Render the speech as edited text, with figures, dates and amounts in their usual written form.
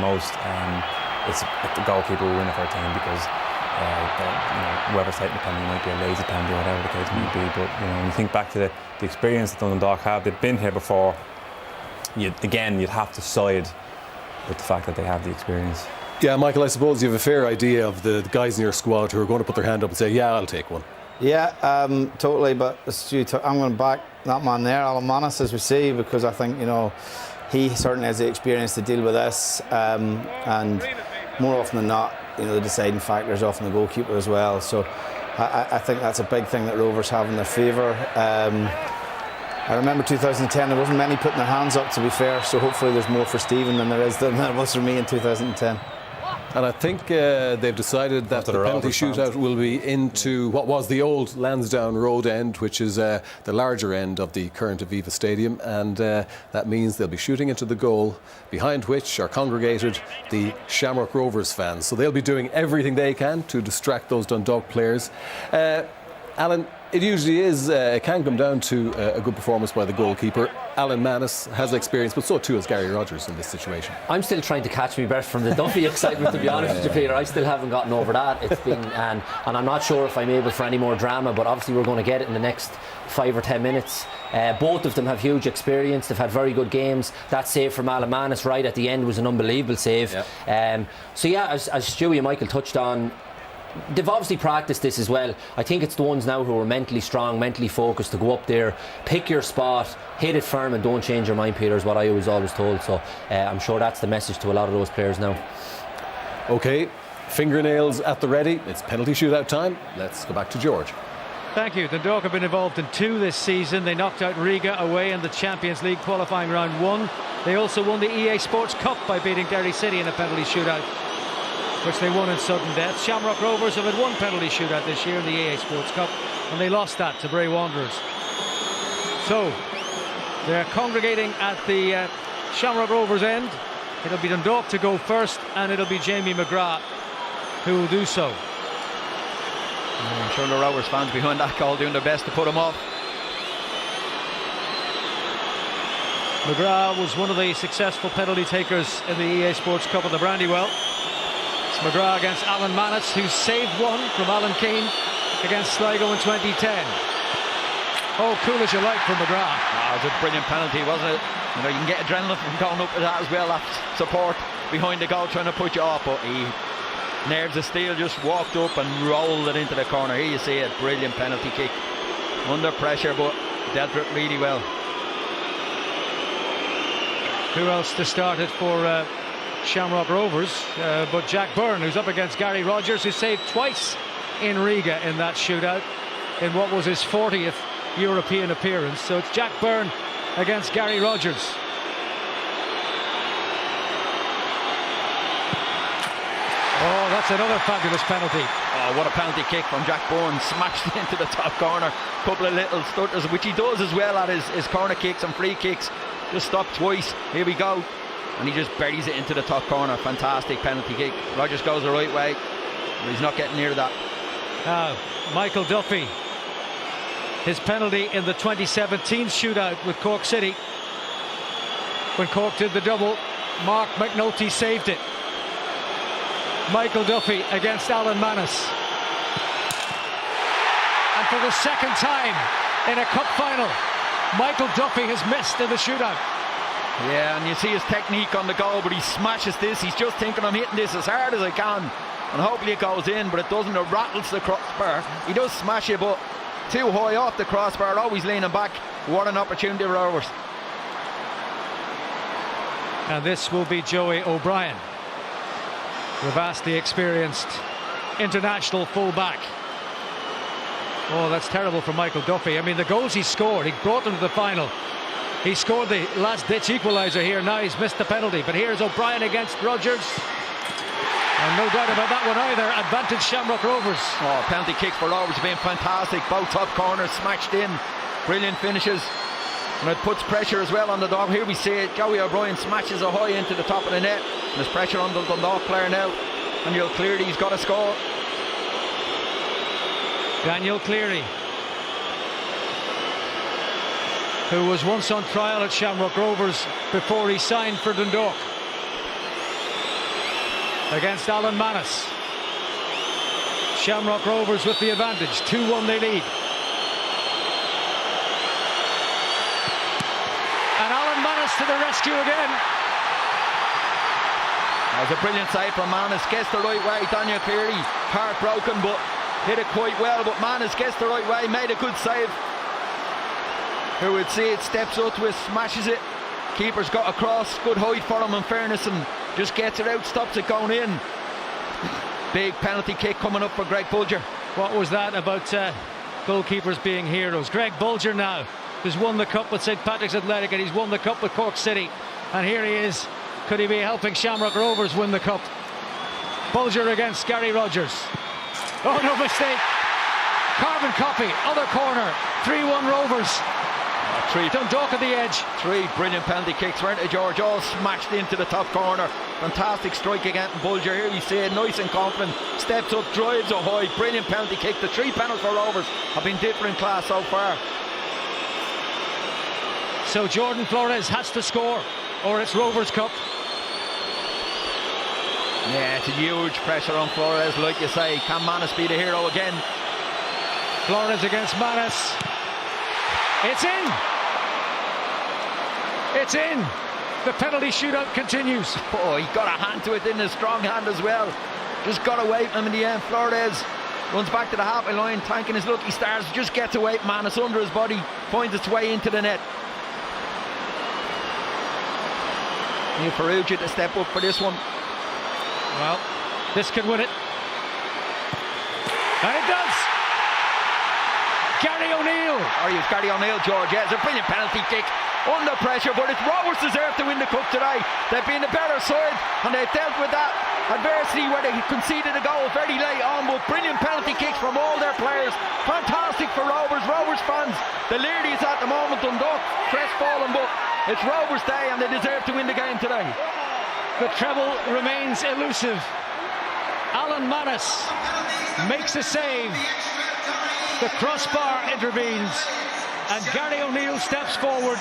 Most, it's the goalkeeper will win it for a team because whoever's taking the penalty might be a lazy penalty, whatever the case may be. But when you think back to the experience that Dundalk have, they've been here before. You'd have to side with the fact that they have the experience. Yeah, Michael, I suppose you have a fair idea of the guys in your squad who are going to put their hand up and say, yeah, I'll take one. Yeah, totally. But I'm going to back that man there, Alan Manis, as we see, because I think he certainly has the experience to deal with this, and more often than not, the deciding factor is often the goalkeeper as well. So I think that's a big thing that Rovers have in their favour. I remember 2010, there wasn't many putting their hands up, to be fair, so hopefully there's more for Stephen than there was for me in 2010. And I think they've decided that the penalty shootout will be into what was the old Lansdowne Road end, which is the larger end of the current Aviva Stadium, and that means they'll be shooting into the goal, behind which are congregated the Shamrock Rovers fans. So they'll be doing everything they can to distract those Dundalk players. Alan, it usually it can come down to a good performance by the goalkeeper. Alan Manis has experience, but so too has Gary Rogers in this situation. I'm still trying to catch my breath from the Duffy excitement, to be honest with you, Peter. I still haven't gotten over that. It's been, and I'm not sure if I'm able for any more drama, but obviously we're going to get it in the next 5 or 10 minutes. Both of them have huge experience. They've had very good games. That save from Alan Manis right at the end was an unbelievable save. Yep. So yeah, as Stewie and Michael touched on, they've obviously practiced this as well. I think it's the ones now who are mentally strong, mentally focused to go up there, pick your spot, hit it firm and don't change your mind, Peter, is what I was always told. So I'm sure that's the message to a lot of those players now. OK, fingernails at the ready. It's penalty shootout time. Let's go back to George. Thank you. Dundalk have been involved in 2 this season. They knocked out Riga away in the Champions League qualifying round 1. They also won the EA Sports Cup by beating Derry City in a penalty shootout, which they won in sudden death. Shamrock Rovers have had 1 penalty shootout this year in the EA Sports Cup, and they lost that to Bray Wanderers. So they're congregating at the Shamrock Rovers end. It'll be Dundalk to go first, and it'll be Jamie McGrath who will do so. I'm sure the Rovers fans behind that goal doing their best to put him off. McGrath was one of the successful penalty takers in the EA Sports Cup at the Brandywell. McGrath against Alan Manis, who saved one from Alan Keane against Sligo in 2010. Oh, cool as you like from McGrath. Oh, it was a brilliant penalty, wasn't it? You can get adrenaline from going up with that as well. That support behind the goal trying to put you off, but he, nerves of steel, just walked up and rolled it into the corner. Here you see it, brilliant penalty kick. Under pressure, but dealt with it really well. Who else to start it for Shamrock Rovers, but Jack Byrne, who's up against Gary Rogers, who saved twice in Riga in that shootout in what was his 40th European appearance. So it's Jack Byrne against Gary Rogers. Oh, that's another fabulous penalty. Oh, what a penalty kick from Jack Byrne, smashed into the top corner. Couple of little stutters, which he does as well at his corner kicks and free kicks. Just stopped twice. Here we go. And he just buries it into the top corner. Fantastic penalty kick. Rogers goes the right way, but he's not getting near that. Michael Duffy, his penalty in the 2017 shootout with Cork City. When Cork did the double, Mark McNulty saved it. Michael Duffy against Alan Manis. And for the second time in a cup final, Michael Duffy has missed in the shootout. Yeah, and you see his technique on the goal, but he smashes this. He's just thinking, I'm hitting this as hard as I can, and hopefully it goes in, but it doesn't. It rattles the crossbar. He does smash it, but too high off the crossbar, always leaning back. What an opportunity for Rovers. And this will be Joey O'Brien, the vastly experienced international full-back. Oh, that's terrible for Michael Duffy. I mean, the goals he scored, he brought them to the final. He scored the last-ditch equaliser here. Now he's missed the penalty. But here's O'Brien against Rogers. And no doubt about that one either. Advantage Shamrock Rovers. Oh, penalty kick for Rovers have been fantastic. Both top corners smashed in. Brilliant finishes. And it puts pressure as well on the dog. Here we see it. Joey O'Brien smashes it high into the top of the net. And there's pressure on the Dundalk player now. Daniel Cleary's got a score. Daniel Cleary, who was once on trial at Shamrock Rovers before he signed for Dundalk. against Alan Manus. Shamrock Rovers with the advantage. 2-1 they lead. And Alan Manus to the rescue again. That was a brilliant save from Manus. Gets the right way. Daniel Cleary heartbroken, but hit it quite well. But Manus gets the right way. Made a good save. Who would see it? Steps up to it, smashes it. Keeper's got across. Good height for him, in fairness, and just gets it out. Stops it going in. Big penalty kick coming up for Greg Bulger. What was that about goalkeepers being heroes? Greg Bulger now has won the cup with St Patrick's Athletic, and he's won the cup with Cork City. And here he is. Could he be helping Shamrock Rovers win the cup? Bulger against Gary Rogers. Oh, no mistake. Carbon copy, other corner. 3-1 Rovers. Dundalk at the edge. 3 brilliant penalty kicks, weren't they, George? All smashed into the top corner. Fantastic strike again from Bulger. Here you see it, nice and confident. Steps up, drives it high. Brilliant penalty kick. The 3 penalties for Rovers have been different class so far. So Jordan Flores has to score, or it's Rovers Cup. Yeah, it's a huge pressure on Flores, like you say. Can Manus be the hero again? Flores against Manus. It's in. It's in. The penalty shootout continues. Oh, he got a hand to it, in a strong hand as well. Just got away from him in the end. Flores runs back to the halfway line, thanking his lucky stars. Just gets away from Manus under his body, finds its way into the net. Neil Ferrugia to step up for this one. Well, this could win it. And it does. Gary O'Neill. It's Gary O'Neill, George. Yeah, it's a brilliant penalty kick under pressure, but it's Rovers deserve to win the cup today. They've been the better side, and they've dealt with that adversity where they conceded a goal very late on, but brilliant penalty kicks from all their players. Fantastic for Rovers. Rovers fans, the Leardies at the moment, Dundalk crestfallen, but it's Rovers Day, and they deserve to win the game today. The treble remains elusive. Alan Manus makes a save. The crossbar intervenes, and Gary O'Neill steps forward.